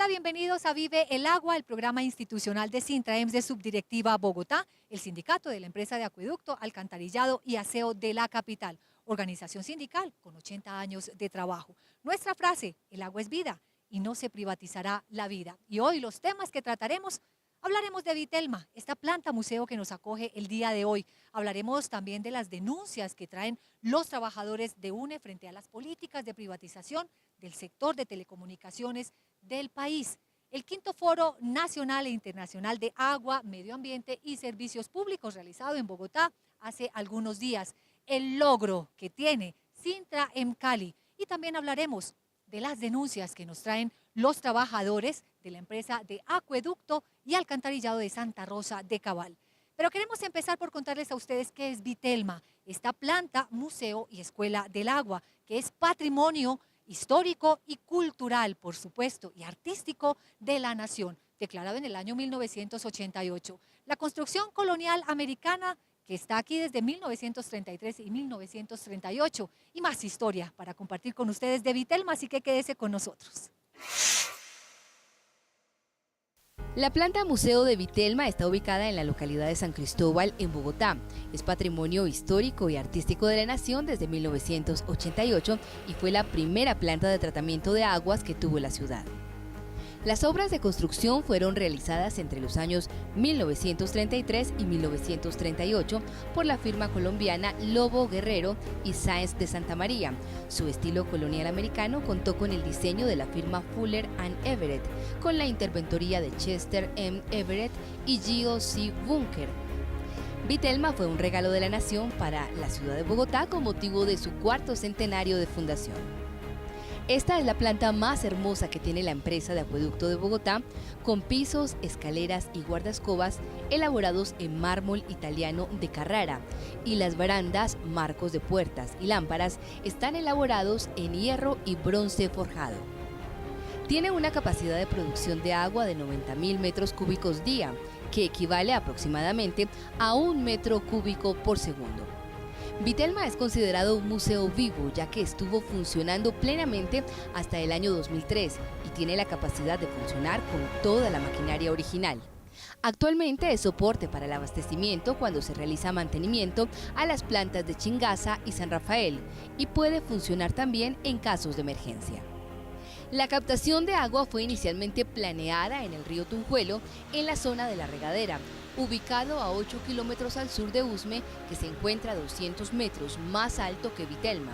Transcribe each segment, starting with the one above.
bienvenidos a Vive el Agua, el programa institucional de Sintraems de Subdirectiva Bogotá, el sindicato de la empresa de acueducto, alcantarillado y aseo de la capital, organización sindical con 80 años de trabajo. Nuestra frase, el agua es vida y no se privatizará la vida. Y hoy los temas que trataremos, hablaremos de Vitelma, esta planta museo que nos acoge el día de hoy. Hablaremos también de las denuncias que traen los trabajadores de UNE frente a las políticas de privatización del sector de telecomunicaciones del país. El quinto Foro Nacional e Internacional de Agua, Medio Ambiente y Servicios Públicos realizado en Bogotá hace algunos días. El logro que tiene Sintraems Cali. Y también hablaremos de las denuncias que nos traen los trabajadores de la empresa de acueducto y alcantarillado de Santa Rosa de Cabal. Pero queremos empezar por contarles a ustedes qué es Vitelma, esta planta, museo y escuela del agua, que es patrimonio histórico y cultural, por supuesto, y artístico de la nación, declarado en el año 1988. La construcción colonial americana que está aquí desde 1933 y 1938, y más historia para compartir con ustedes de Vitelma, así que quédese con nosotros. La planta museo de Vitelma está ubicada en la localidad de San Cristóbal, en Bogotá. Es patrimonio histórico y artístico de la nación desde 1988 y fue la primera planta de tratamiento de aguas que tuvo la ciudad. Las obras de construcción fueron realizadas entre los años 1933 y 1938 por la firma colombiana Lobo Guerrero y Sáenz de Santa María. Su estilo colonial americano contó con el diseño de la firma Fuller & Everett, con la interventoría de Chester M. Everett y Gio C. Bunker. Vitelma fue un regalo de la nación para la ciudad de Bogotá con motivo de su cuarto centenario de fundación. Esta es la planta más hermosa que tiene la empresa de acueducto de Bogotá, con pisos, escaleras y guardascobas elaborados en mármol italiano de Carrara, y las barandas, marcos de puertas y lámparas están elaborados en hierro y bronce forjado. Tiene una capacidad de producción de agua de 90.000 metros cúbicos día, que equivale aproximadamente a 1 metro cúbico por segundo. Vitelma es considerado un museo vivo, ya que estuvo funcionando plenamente hasta el año 2003 y tiene la capacidad de funcionar con toda la maquinaria original. Actualmente es soporte para el abastecimiento cuando se realiza mantenimiento a las plantas de Chingaza y San Rafael y puede funcionar también en casos de emergencia. La captación de agua fue inicialmente planeada en el río Tunjuelo, en la zona de la regadera, ubicado a 8 kilómetros al sur de Usme, que se encuentra a 200 metros más alto que Vitelma.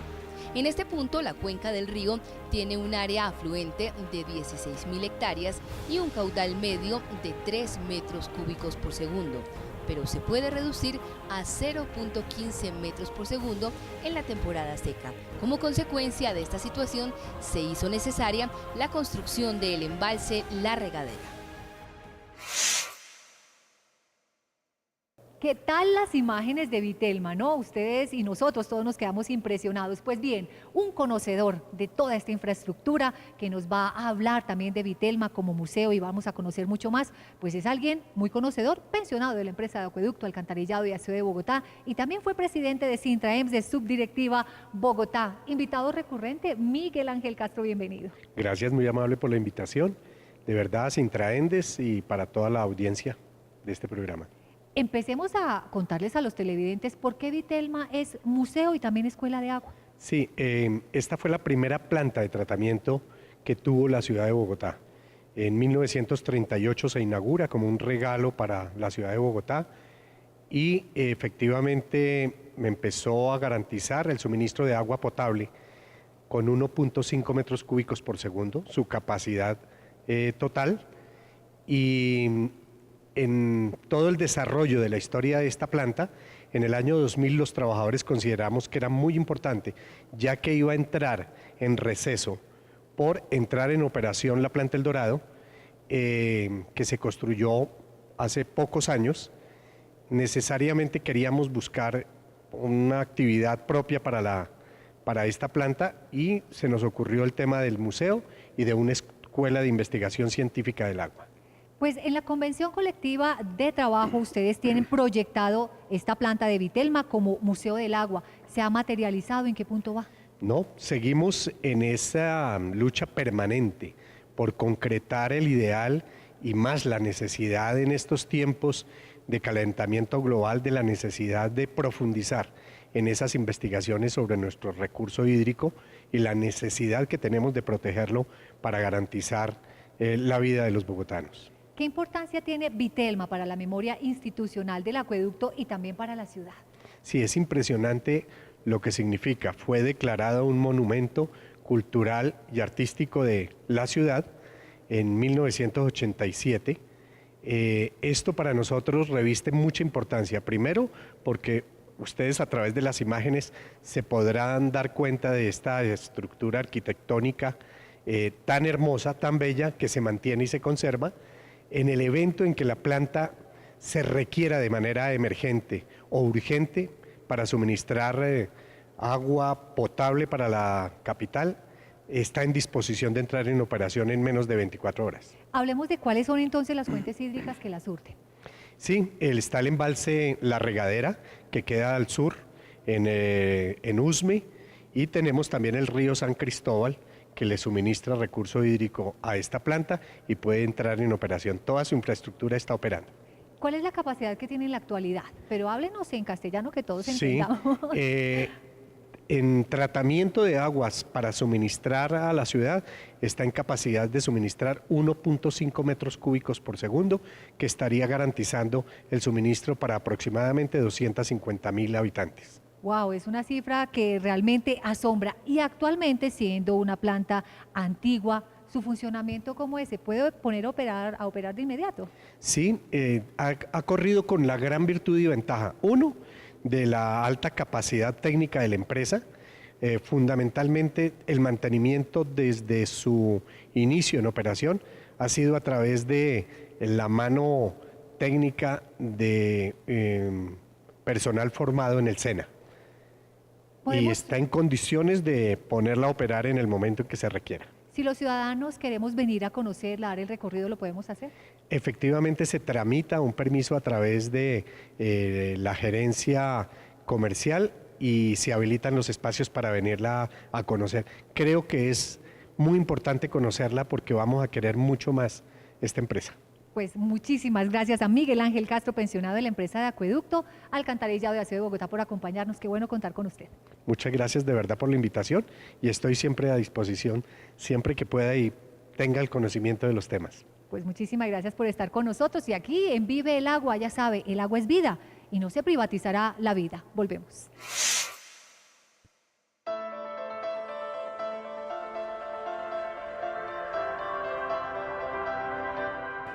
En este punto, la cuenca del río tiene un área afluente de 16.000 hectáreas y un caudal medio de 3 metros cúbicos por segundo, pero se puede reducir a 0.15 metros por segundo en la temporada seca. Como consecuencia de esta situación, se hizo necesaria la construcción del embalse La Regadera. ¿Qué tal las imágenes de Vitelma, no? Ustedes y nosotros todos nos quedamos impresionados. Pues bien, un conocedor de toda esta infraestructura que nos va a hablar también de Vitelma como museo y vamos a conocer mucho más, pues es alguien muy conocedor, pensionado de la empresa de acueducto, alcantarillado y aseo de Bogotá y también fue presidente de Sintraems de Subdirectiva Bogotá. Invitado recurrente, Miguel Ángel Castro, bienvenido. Gracias, muy amable por la invitación. De verdad, Sintraems y para toda la audiencia de este programa. Empecemos a contarles a los televidentes por qué Vitelma es museo y también escuela de agua. Sí, esta fue la primera planta de tratamiento que tuvo la ciudad de Bogotá. En 1938 se inaugura como un regalo para la ciudad de Bogotá y efectivamente empezó a garantizar el suministro de agua potable con 1.5 metros cúbicos por segundo, su capacidad total, y en todo el desarrollo de la historia de esta planta, en el año 2000 los trabajadores consideramos que era muy importante, ya que iba a entrar en receso por entrar en operación la planta El Dorado, que se construyó hace pocos años. Necesariamente queríamos buscar una actividad propia para esta planta y se nos ocurrió el tema del museo y de una escuela de investigación científica del agua. Pues en la convención colectiva de trabajo ustedes tienen proyectado esta planta de Vitelma como Museo del Agua. ¿Se ha materializado? ¿En qué punto va? No, seguimos en esa lucha permanente por concretar el ideal y más la necesidad en estos tiempos de calentamiento global, de la necesidad de profundizar en esas investigaciones sobre nuestro recurso hídrico y la necesidad que tenemos de protegerlo para garantizar la vida de los bogotanos. ¿Qué importancia tiene Vitelma para la memoria institucional del acueducto y también para la ciudad? Sí, es impresionante lo que significa. Fue declarado un monumento cultural y artístico de la ciudad en 1987. Esto para nosotros reviste mucha importancia. Primero, porque ustedes a través de las imágenes se podrán dar cuenta de esta estructura arquitectónica tan hermosa, tan bella, que se mantiene y se conserva. En el evento en que la planta se requiera de manera emergente o urgente para suministrar agua potable para la capital, está en disposición de entrar en operación en menos de 24 horas. Hablemos de cuáles son entonces las fuentes hídricas que la surten. Sí, está el embalse La Regadera, que queda al sur, en Usme, y tenemos también el río San Cristóbal, que le suministra recurso hídrico a esta planta y puede entrar en operación. Toda su infraestructura está operando. ¿Cuál es la capacidad que tiene en la actualidad? Pero háblenos en castellano que todos Sí, entendamos. en tratamiento de aguas para suministrar a la ciudad está en capacidad de suministrar 1.5 metros cúbicos por segundo, que estaría garantizando el suministro para aproximadamente 250.000 habitantes. Wow, es una cifra que realmente asombra. Y actualmente, siendo una planta antigua, ¿su funcionamiento cómo es? ¿Se puede poner a operar de inmediato? Sí, ha corrido con la gran virtud y ventaja. Uno, de la alta capacidad técnica de la empresa, fundamentalmente el mantenimiento desde su inicio en operación ha sido a través de la mano técnica de personal formado en el SENA. Y está en condiciones de ponerla a operar en el momento en que se requiera. Si los ciudadanos queremos venir a conocerla, dar el recorrido, ¿lo podemos hacer? Efectivamente se tramita un permiso a través de la gerencia comercial y se habilitan los espacios para venirla a conocer. Creo que es muy importante conocerla porque vamos a querer mucho más esta empresa. Pues muchísimas gracias a Miguel Ángel Castro, pensionado de la empresa de Acueducto, Alcantarillado y Aseo de Bogotá, por acompañarnos. Qué bueno contar con usted. Muchas gracias de verdad por la invitación y estoy siempre a disposición, siempre que pueda y tenga el conocimiento de los temas. Pues muchísimas gracias por estar con nosotros y aquí en Vive el Agua, ya sabe, el agua es vida y no se privatizará la vida. Volvemos.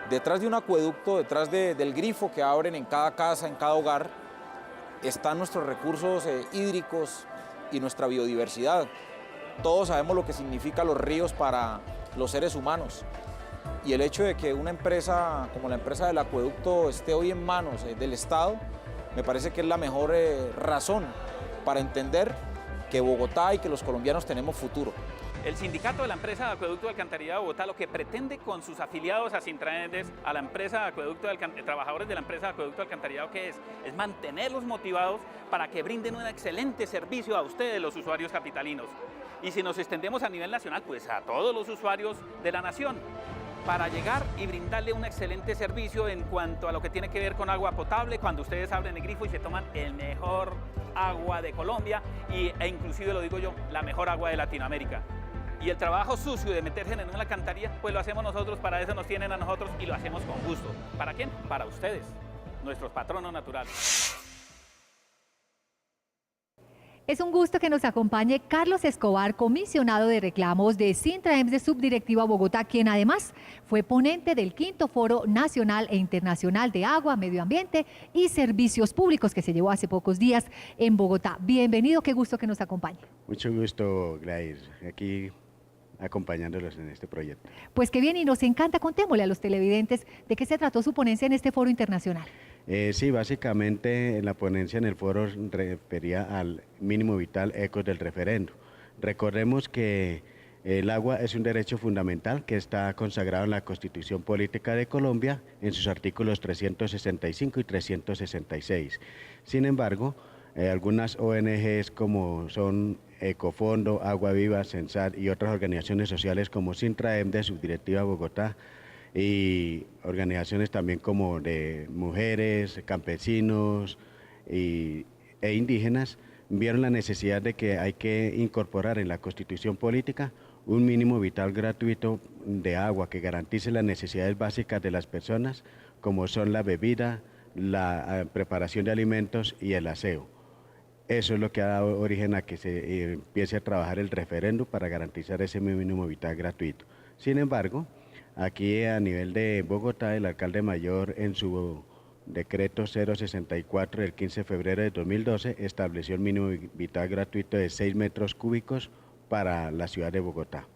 Detrás de un acueducto, detrás del grifo que abren en cada casa, en cada hogar, están nuestros recursos hídricos y nuestra biodiversidad. Todos sabemos lo que significan los ríos para los seres humanos. Y el hecho de que una empresa como la empresa del acueducto esté hoy en manos del Estado, me parece que es la mejor razón para entender que Bogotá y que los colombianos tenemos futuro. El sindicato de la empresa de Acueducto de Alcantarillado de Bogotá lo que pretende con sus afiliados a Sintraendes, a la empresa de Acueducto trabajadores de la empresa de Acueducto de Alcantarillado, que es mantenerlos motivados para que brinden un excelente servicio a ustedes, los usuarios capitalinos. Y si nos extendemos a nivel nacional, pues a todos los usuarios de la nación, para llegar y brindarle un excelente servicio en cuanto a lo que tiene que ver con agua potable, cuando ustedes abren el grifo y se toman el mejor agua de Colombia e inclusive, lo digo yo, la mejor agua de Latinoamérica. Y el trabajo sucio de meterse en una alcantarilla, pues lo hacemos nosotros, para eso nos tienen a nosotros y lo hacemos con gusto. ¿Para quién? Para ustedes, nuestros patronos naturales. Es un gusto que nos acompañe Carlos Escobar, comisionado de reclamos de Sintraems de Subdirectiva Bogotá, quien además fue ponente del 5º Foro Nacional e Internacional de Agua, Medio Ambiente y Servicios Públicos que se llevó hace pocos días en Bogotá. Bienvenido, qué gusto que nos acompañe. Mucho gusto, Gladys, aquí acompañándolos en este proyecto. Pues qué bien, y nos encanta, contémosle a los televidentes de qué se trató su ponencia en este foro internacional. Sí, básicamente en la ponencia en el foro refería al mínimo vital ecos del referendo. Recordemos que el agua es un derecho fundamental que está consagrado en la Constitución Política de Colombia en sus artículos 365 y 366. Sin embargo, Algunas ONGs como son Ecofondo, Agua Viva, Censar y otras organizaciones sociales como Sintraem de Subdirectiva Bogotá, y organizaciones también como de mujeres, campesinos e indígenas, vieron la necesidad de que hay que incorporar en la Constitución política un mínimo vital gratuito de agua que garantice las necesidades básicas de las personas, como son la bebida, la preparación de alimentos y el aseo. Eso es lo que ha dado origen a que se empiece a trabajar el referéndum para garantizar ese mínimo vital gratuito. Sin embargo, aquí a nivel de Bogotá, el alcalde mayor en su decreto 064 del 15 de febrero de 2012 estableció el mínimo vital gratuito de 6 metros cúbicos para la ciudad de Bogotá.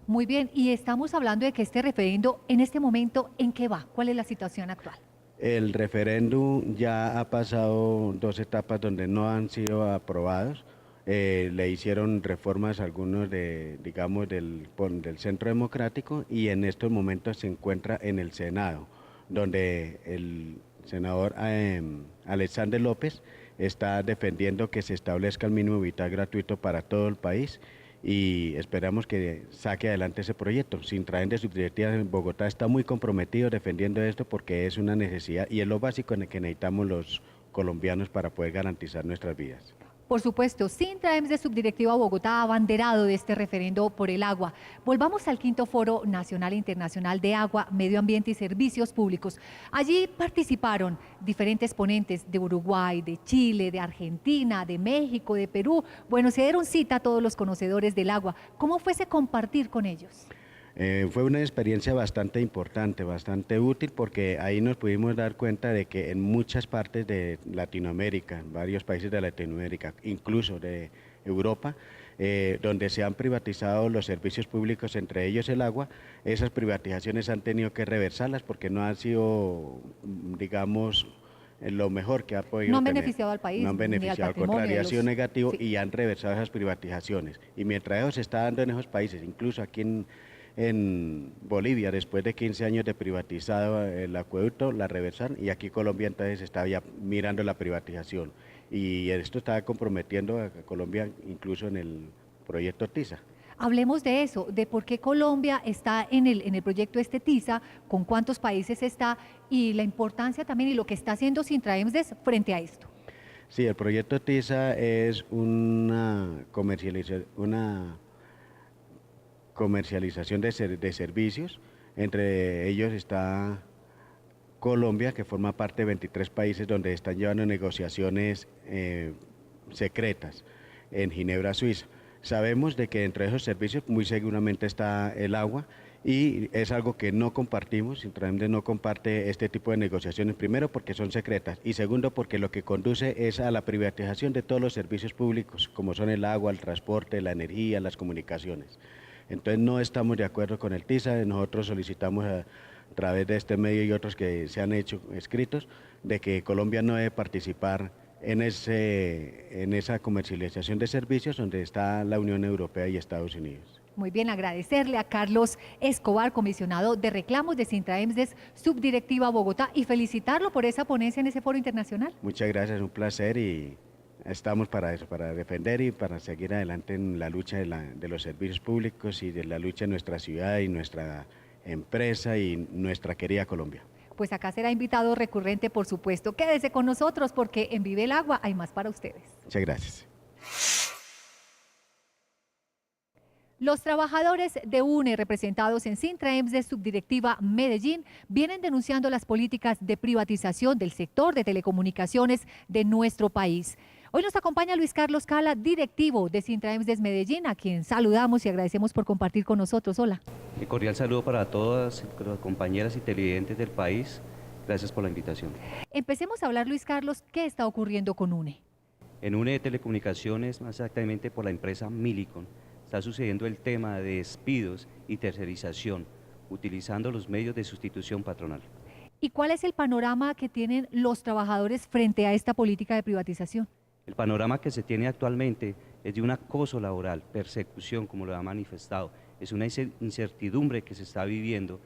Muy bien, y estamos hablando de que este referendo en este momento, ¿en qué va? ¿Cuál es la situación actual? El referéndum ya ha pasado 2 etapas donde no han sido aprobados. Le hicieron reformas algunos digamos, del Centro Democrático, y en estos momentos se encuentra en el Senado, donde el senador Alexander López está defendiendo que se establezca el mínimo vital gratuito para todo el país, y esperamos que saque adelante ese proyecto. Sintraem de Subdirectiva en Bogotá está muy comprometido defendiendo esto porque es una necesidad y es lo básico en el que necesitamos los colombianos para poder garantizar nuestras vidas. Por supuesto, Sintraem de Subdirectiva Bogotá, abanderado de este referendo por el agua. Volvamos al quinto Foro Nacional e Internacional de Agua, Medio Ambiente y Servicios Públicos. Allí participaron diferentes ponentes de Uruguay, de Chile, de Argentina, de México, de Perú. Bueno, se dieron cita a todos los conocedores del agua. ¿Cómo fue ese compartir con ellos? Fue una experiencia bastante importante, bastante útil, porque ahí nos pudimos dar cuenta de que en muchas partes de Latinoamérica, en varios países de Latinoamérica, incluso de Europa, donde se han privatizado los servicios públicos, entre ellos el agua, esas privatizaciones han tenido que reversarlas porque no han sido, digamos, lo mejor que ha podido no han tener. beneficiado al país, no han beneficiado, al contrario, ha sido negativo, sí. Y han reversado esas privatizaciones. Y mientras eso se está dando en esos países, incluso aquí en Bolivia, después de 15 años de privatizado el acueducto, la reversan, y aquí Colombia entonces está ya mirando la privatización, y esto está comprometiendo a Colombia incluso en el proyecto TISA. Hablemos de eso, de por qué Colombia está en el proyecto TISA, con cuántos países está y la importancia también y lo que está haciendo Sintraem frente a esto. Sí, el proyecto TISA es una comercialización de servicios. Entre ellos está Colombia, que forma parte de 23 países donde están llevando negociaciones secretas en Ginebra, Suiza. Sabemos de que entre esos servicios muy seguramente está el agua, y es algo que no compartimos. Sintraem no comparte este tipo de negociaciones, primero porque son secretas y segundo porque lo que conduce es a la privatización de todos los servicios públicos, como son el agua, el transporte, la energía, las comunicaciones. Entonces no estamos de acuerdo con el TISA. Nosotros solicitamos a través de este medio y otros que se han hecho escritos de que Colombia no debe participar en esa comercialización de servicios donde está la Unión Europea y Estados Unidos. Muy bien, agradecerle a Carlos Escobar, comisionado de reclamos de Sintraem Subdirectiva Bogotá, y felicitarlo por esa ponencia en ese foro internacional. Muchas gracias, un placer, y estamos para eso, para defender y para seguir adelante en la lucha de los servicios públicos y de la lucha de nuestra ciudad y nuestra empresa y nuestra querida Colombia. Pues acá será invitado recurrente, por supuesto. Quédese con nosotros porque en Vive el Agua hay más para ustedes. Muchas gracias. Los trabajadores de UNE, representados en Sintraem Subdirectiva Medellín, vienen denunciando las políticas de privatización del sector de telecomunicaciones de nuestro país. Hoy nos acompaña Luis Carlos Cala, directivo de Sintraem Medellín, a quien saludamos y agradecemos por compartir con nosotros. Hola. Un cordial saludo para todas las compañeras y televidentes del país. Gracias por la invitación. Empecemos a hablar, Luis Carlos, ¿qué está ocurriendo con UNE? En UNE de Telecomunicaciones, más exactamente por la empresa Millicom, está sucediendo el tema de despidos y tercerización, utilizando los medios de sustitución patronal. ¿Y cuál es el panorama que tienen los trabajadores frente a esta política de privatización? El panorama que se tiene actualmente es de un acoso laboral, persecución, como lo ha manifestado. Es una incertidumbre que se está viviendo,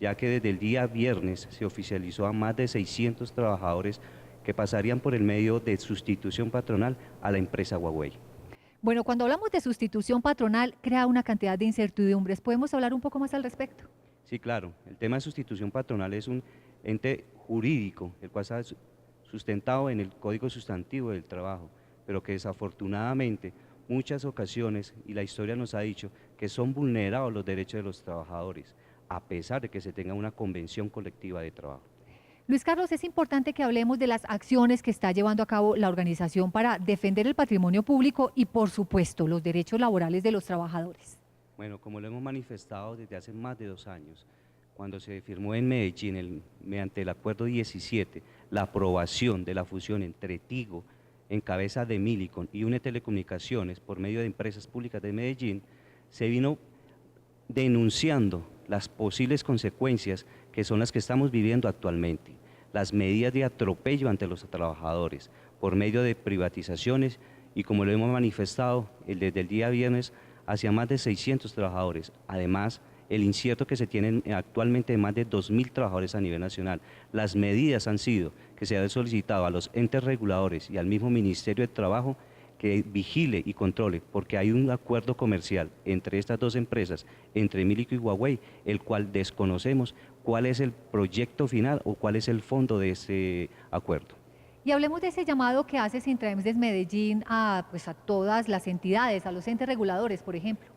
ya que desde el día viernes se oficializó a más de 600 trabajadores que pasarían por el medio de sustitución patronal a la empresa Huawei. Bueno, cuando hablamos de sustitución patronal, crea una cantidad de incertidumbres. ¿Podemos hablar un poco más al respecto? Sí, claro. El tema de sustitución patronal es un ente jurídico, el cual está sustentado en el Código Sustantivo del Trabajo, pero que desafortunadamente muchas ocasiones, y la historia nos ha dicho, que son vulnerados los derechos de los trabajadores, a pesar de que se tenga una convención colectiva de trabajo. Luis Carlos, es importante que hablemos de las acciones que está llevando a cabo la organización para defender el patrimonio público y, por supuesto, los derechos laborales de los trabajadores. Bueno, como lo hemos manifestado desde hace más de 2 años, cuando se firmó en Medellín, mediante el Acuerdo 17, la aprobación de la fusión entre Tigo, en cabeza de Millicom, y UNE Telecomunicaciones, por medio de empresas públicas de Medellín, se vino denunciando las posibles consecuencias que son las que estamos viviendo actualmente, las medidas de atropello ante los trabajadores por medio de privatizaciones y, como lo hemos manifestado desde el día viernes, hacia más de 600 trabajadores. Además, el incierto que se tienen actualmente de más de 2.000 trabajadores a nivel nacional. Las medidas han sido que se ha solicitado a los entes reguladores y al mismo Ministerio de Trabajo que vigile y controle, porque hay un acuerdo comercial entre estas dos empresas, entre Millicom y Huawei, el cual desconocemos cuál es el proyecto final o cuál es el fondo de ese acuerdo. Y hablemos de ese llamado que hace Sintraems desde Medellín a todas las entidades, a los entes reguladores, por ejemplo.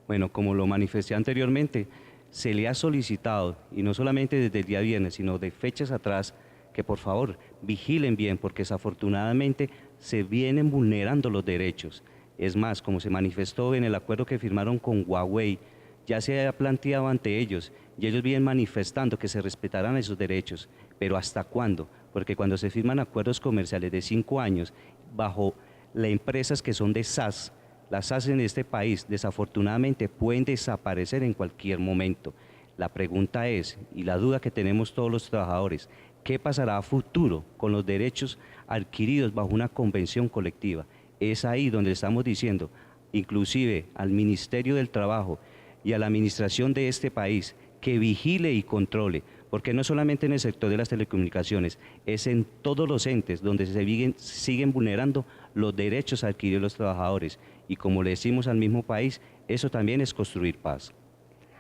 Bueno, como lo manifesté anteriormente, se le ha solicitado, y no solamente desde el día viernes, sino de fechas atrás, que por favor vigilen bien, porque desafortunadamente se vienen vulnerando los derechos. Es más, como se manifestó en el acuerdo que firmaron con Huawei, ya se ha planteado ante ellos, y ellos vienen manifestando que se respetarán esos derechos, pero ¿hasta cuándo? Porque cuando se firman acuerdos comerciales de 5 años, bajo las empresas que son de SAS, las SAS en este país desafortunadamente pueden desaparecer en cualquier momento. La pregunta es, y la duda que tenemos todos los trabajadores, ¿qué pasará a futuro con los derechos adquiridos bajo una convención colectiva? Es ahí donde estamos diciendo, inclusive al Ministerio del Trabajo y a la administración de este país, que vigile y controle, porque no solamente en el sector de las telecomunicaciones, es en todos los entes donde se siguen vulnerando los derechos adquiridos de los trabajadores. Y como le decimos al mismo país, eso también es construir paz.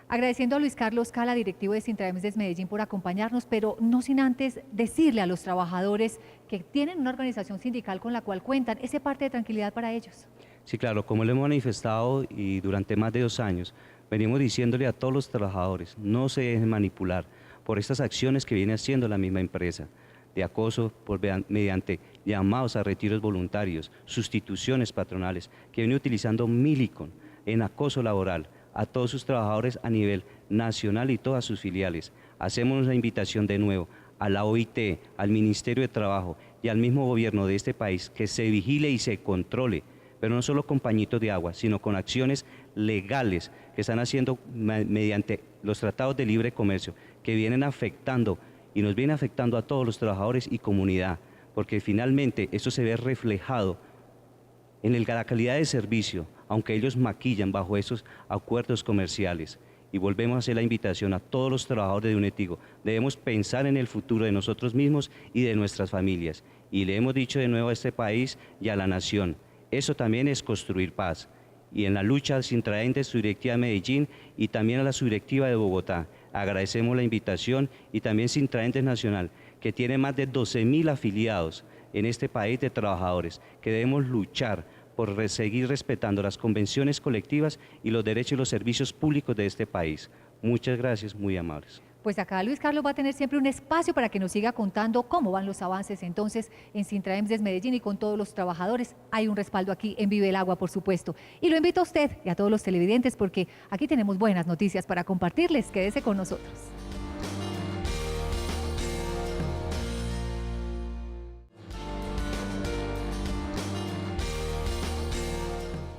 Agradeciendo a Luis Carlos Cala, directivo de Sintraems desde Medellín, por acompañarnos, pero no sin antes decirle a los trabajadores que tienen una organización sindical con la cual cuentan, ese parte de tranquilidad para ellos. Sí, claro, como lo hemos manifestado y durante más de 2 años, venimos diciéndole a todos los trabajadores, no se dejen manipular por estas acciones que viene haciendo la misma empresa, de acoso mediante llamados a retiros voluntarios, sustituciones patronales, que viene utilizando Millicom en acoso laboral a todos sus trabajadores a nivel nacional y todas sus filiales. Hacemos una invitación de nuevo a la OIT, al Ministerio de Trabajo y al mismo gobierno de este país, que se vigile y se controle, pero no solo con pañitos de agua, sino con acciones legales que están haciendo mediante los tratados de libre comercio, que vienen afectando y nos viene afectando a todos los trabajadores y comunidad, porque finalmente eso se ve reflejado en la calidad de servicio, aunque ellos maquillan bajo esos acuerdos comerciales. Y volvemos a hacer la invitación a todos los trabajadores de UNETIGO. Debemos pensar en el futuro de nosotros mismos y de nuestras familias. Y le hemos dicho de nuevo a este país y a la nación, eso también es construir paz. Y en la lucha al Sintraems, su directiva de Medellín y también a la subdirectiva de Bogotá, agradecemos la invitación, y también Sintraems Nacional, que tiene más de 12.000 afiliados en este país de trabajadores, que debemos luchar por seguir respetando las convenciones colectivas y los derechos y los servicios públicos de este país. Muchas gracias, muy amables. Pues acá Luis Carlos va a tener siempre un espacio para que nos siga contando cómo van los avances entonces en Sintraems desde Medellín y con todos los trabajadores. Hay un respaldo aquí en Vive el Agua, por supuesto. Y lo invito a usted y a todos los televidentes porque aquí tenemos buenas noticias para compartirles. Quédese con nosotros.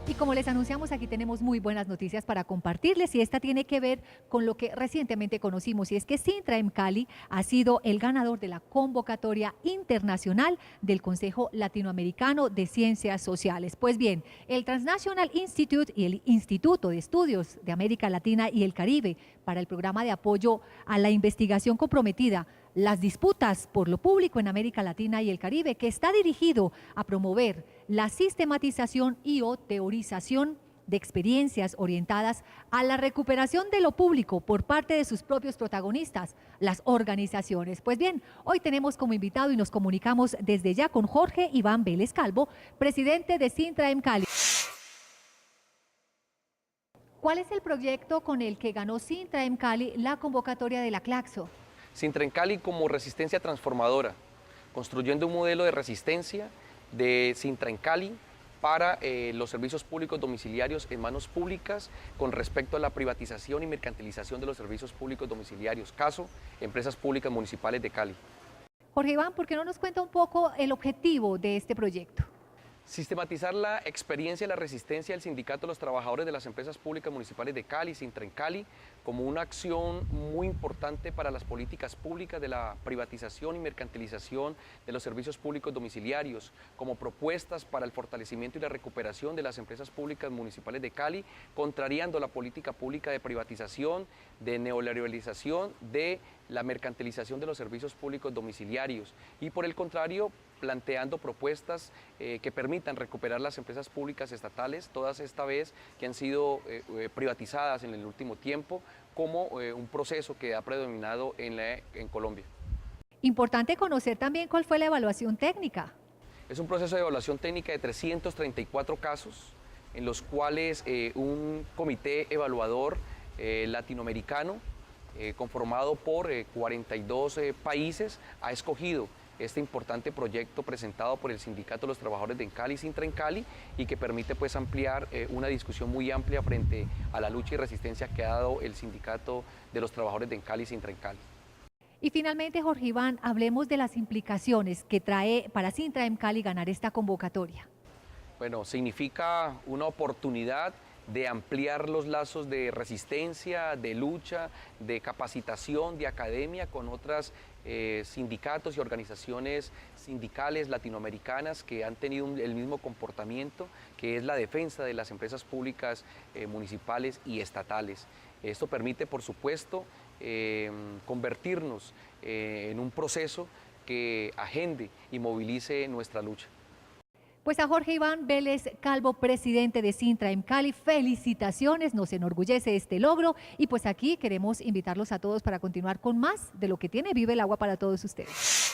Y como les anunciamos, aquí tenemos muy buenas noticias para compartirles, y esta tiene que ver con lo que recientemente conocimos, y es que Sintraems Cali ha sido el ganador de la convocatoria internacional del Consejo Latinoamericano de Ciencias Sociales. Pues bien, el Transnational Institute y el Instituto de Estudios de América Latina y el Caribe para el programa de apoyo a la investigación comprometida Las disputas por lo público en América Latina y el Caribe, que está dirigido a promover la sistematización y o teorización de experiencias orientadas a la recuperación de lo público por parte de sus propios protagonistas, las organizaciones. Pues bien, hoy tenemos como invitado y nos comunicamos desde ya con Jorge Iván Vélez Calvo, presidente de Sintraem Cali. ¿Cuál es el proyecto con el que ganó Sintraem Cali la convocatoria de la Claxo? Sintraem Cali como resistencia transformadora, construyendo un modelo de resistencia de Sintraem Cali para los servicios públicos domiciliarios en manos públicas con respecto a la privatización y mercantilización de los servicios públicos domiciliarios, caso Empresas Públicas Municipales de Cali. Jorge Iván, ¿por qué no nos cuenta un poco el objetivo de este proyecto? Sistematizar la experiencia y la resistencia del Sindicato de los Trabajadores de las Empresas Públicas Municipales de Cali, Sintraem Cali, como una acción muy importante para las políticas públicas de la privatización y mercantilización de los servicios públicos domiciliarios, como propuestas para el fortalecimiento y la recuperación de las empresas públicas municipales de Cali, contrariando la política pública de privatización, de neoliberalización, de la mercantilización de los servicios públicos domiciliarios y, por el contrario, planteando propuestas que permitan recuperar las empresas públicas estatales, todas esta vez que han sido privatizadas en el último tiempo, como un proceso que ha predominado en Colombia. Importante conocer también cuál fue la evaluación técnica. Es un proceso de evaluación técnica de 334 casos, en los cuales un comité evaluador latinoamericano, conformado por 42 países, ha escogido este importante proyecto presentado por el Sindicato de los Trabajadores de Cali, Sintraem Cali, y que permite pues ampliar una discusión muy amplia frente a la lucha y resistencia que ha dado el Sindicato de los Trabajadores de Cali, Sintraem Cali. Y finalmente, Jorge Iván, hablemos de las implicaciones que trae para Sintraem Cali ganar esta convocatoria. Bueno, significa una oportunidad de ampliar los lazos de resistencia, de lucha, de capacitación, de academia con otras sindicatos y organizaciones sindicales latinoamericanas que han tenido el mismo comportamiento, que es la defensa de las empresas públicas municipales y estatales. Esto permite, por supuesto, convertirnos en un proceso que agende y movilice nuestra lucha. Pues a Jorge Iván Vélez Calvo, presidente de Sintraem Cali, felicitaciones, nos enorgullece este logro y pues aquí queremos invitarlos a todos para continuar con más de lo que tiene Vive el Agua para todos ustedes.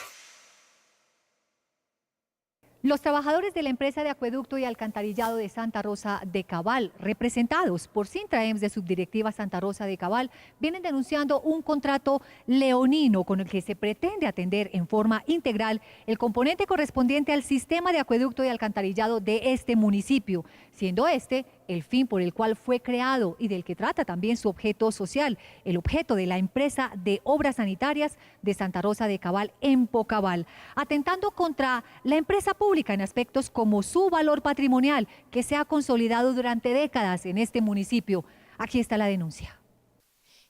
Los trabajadores de la empresa de acueducto y alcantarillado de Santa Rosa de Cabal, representados por Sintraem de Subdirectiva Santa Rosa de Cabal, vienen denunciando un contrato leonino con el que se pretende atender en forma integral el componente correspondiente al sistema de acueducto y alcantarillado de este municipio, siendo este el fin por el cual fue creado y del que trata también su objeto social, el objeto de la empresa de obras sanitarias de Santa Rosa de Cabal en Pocabal, atentando contra la empresa pública en aspectos como su valor patrimonial que se ha consolidado durante décadas en este municipio. Aquí está la denuncia.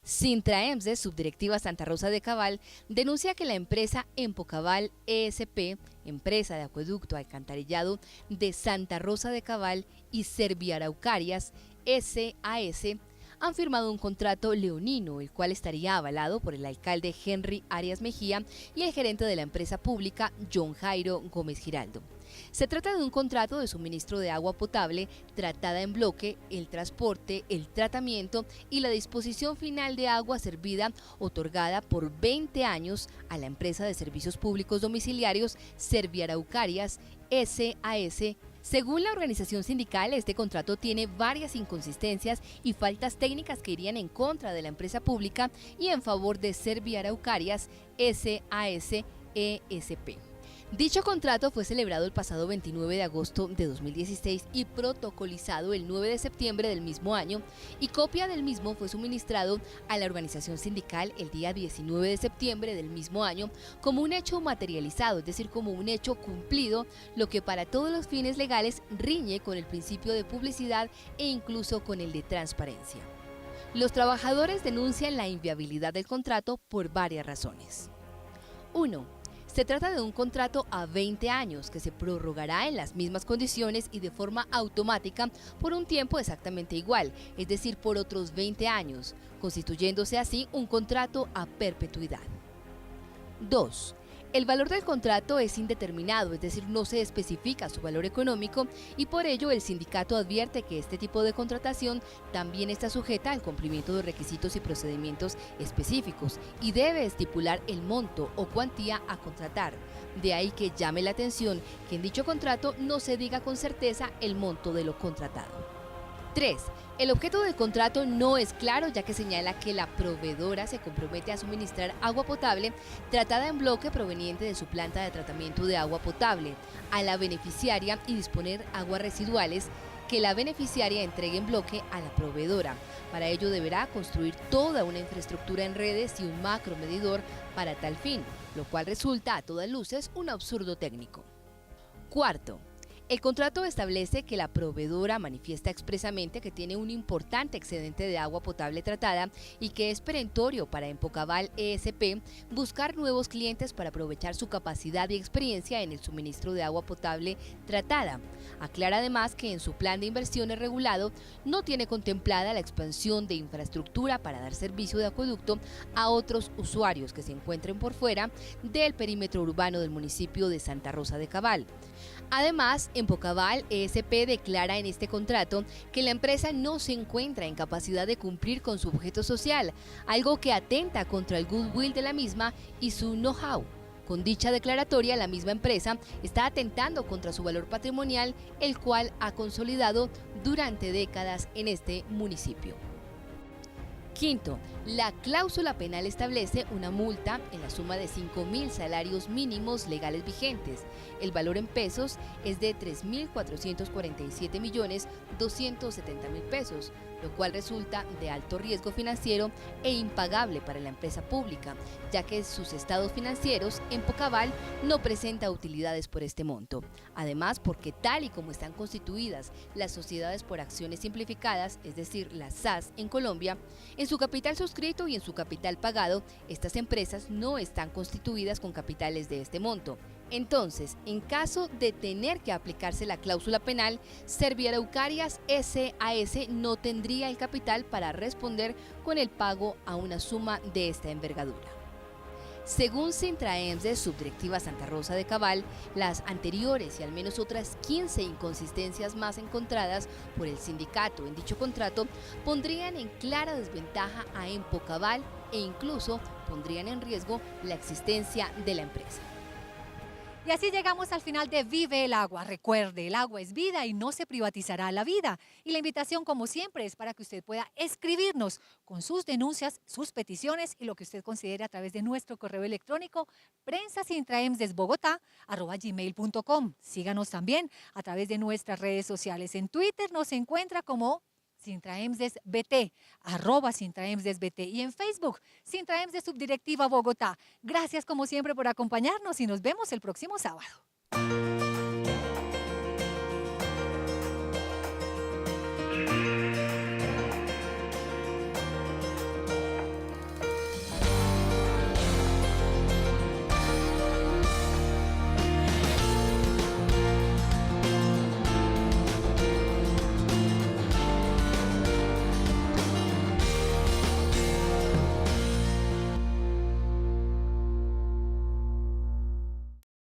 Sintraem, Subdirectiva Santa Rosa de Cabal, denuncia que la empresa Empocabal ESP, empresa de acueducto alcantarillado de Santa Rosa de Cabal, y Serviaraucarias SAS han firmado un contrato leonino, el cual estaría avalado por el alcalde Henry Arias Mejía y el gerente de la empresa pública John Jairo Gómez Giraldo. Se trata de un contrato de suministro de agua potable tratada en bloque, el transporte, el tratamiento y la disposición final de agua servida otorgada por 20 años a la empresa de servicios públicos domiciliarios Serviaraucarias SAS. Según la organización sindical, este contrato tiene varias inconsistencias y faltas técnicas que irían en contra de la empresa pública y en favor de Serviaraucarias SAS ESP. Dicho contrato fue celebrado el pasado 29 de agosto de 2016 y protocolizado el 9 de septiembre del mismo año, y copia del mismo fue suministrado a la organización sindical el día 19 de septiembre del mismo año como un hecho materializado, es decir, como un hecho cumplido, lo que para todos los fines legales riñe con el principio de publicidad e incluso con el de transparencia. Los trabajadores denuncian la inviabilidad del contrato por varias razones. 1. Se trata de un contrato a 20 años que se prorrogará en las mismas condiciones y de forma automática por un tiempo exactamente igual, es decir, por otros 20 años, constituyéndose así un contrato a perpetuidad. 2. El valor del contrato es indeterminado, es decir, no se especifica su valor económico y por ello el sindicato advierte que este tipo de contratación también está sujeta al cumplimiento de requisitos y procedimientos específicos y debe estipular el monto o cuantía a contratar. De ahí que llame la atención que en dicho contrato no se diga con certeza el monto de lo contratado. 3. El objeto del contrato no es claro, ya que señala que la proveedora se compromete a suministrar agua potable tratada en bloque proveniente de su planta de tratamiento de agua potable a la beneficiaria y disponer aguas residuales que la beneficiaria entregue en bloque a la proveedora. Para ello deberá construir toda una infraestructura en redes y un macromedidor para tal fin, lo cual resulta a todas luces un absurdo técnico. 4. El contrato establece que la proveedora manifiesta expresamente que tiene un importante excedente de agua potable tratada y que es perentorio para Empocabal ESP buscar nuevos clientes para aprovechar su capacidad y experiencia en el suministro de agua potable tratada. Aclara además que en su plan de inversiones regulado no tiene contemplada la expansión de infraestructura para dar servicio de acueducto a otros usuarios que se encuentren por fuera del perímetro urbano del municipio de Santa Rosa de Cabal. Además, Empocabal ESP declara en este contrato que la empresa no se encuentra en capacidad de cumplir con su objeto social, algo que atenta contra el goodwill de la misma y su know-how. Con dicha declaratoria, la misma empresa está atentando contra su valor patrimonial, el cual ha consolidado durante décadas en este municipio. Quinto, la cláusula penal establece una multa en la suma de 5.000 salarios mínimos legales vigentes. El valor en pesos es de 3.447.270.000 pesos, lo cual resulta de alto riesgo financiero e impagable para la empresa pública, ya que sus estados financieros, Empocabal, no presenta utilidades por este monto. Además, porque tal y como están constituidas las sociedades por acciones simplificadas, es decir, las SAS en Colombia, en su capital suscrito y en su capital pagado, estas empresas no están constituidas con capitales de este monto. Entonces, en caso de tener que aplicarse la cláusula penal, Serviaraucarias SAS no tendría el capital para responder con el pago a una suma de esta envergadura. Según Sintraems de Subdirectiva Santa Rosa de Cabal, las anteriores y al menos otras 15 inconsistencias más encontradas por el sindicato en dicho contrato pondrían en clara desventaja a Empocabal e incluso pondrían en riesgo la existencia de la empresa. Y así llegamos al final de Vive el Agua. Recuerde, el agua es vida y no se privatizará la vida. Y la invitación, como siempre, es para que usted pueda escribirnos con sus denuncias, sus peticiones y lo que usted considere a través de nuestro correo electrónico prensasintraemsdesbogotá@gmail.com. Síganos también a través de nuestras redes sociales. En Twitter nos encuentra como SintraEmsDesBT, @SintraEmsDesBT, y en Facebook, Sintraems de Subdirectiva Bogotá. Gracias como siempre por acompañarnos y nos vemos el próximo sábado.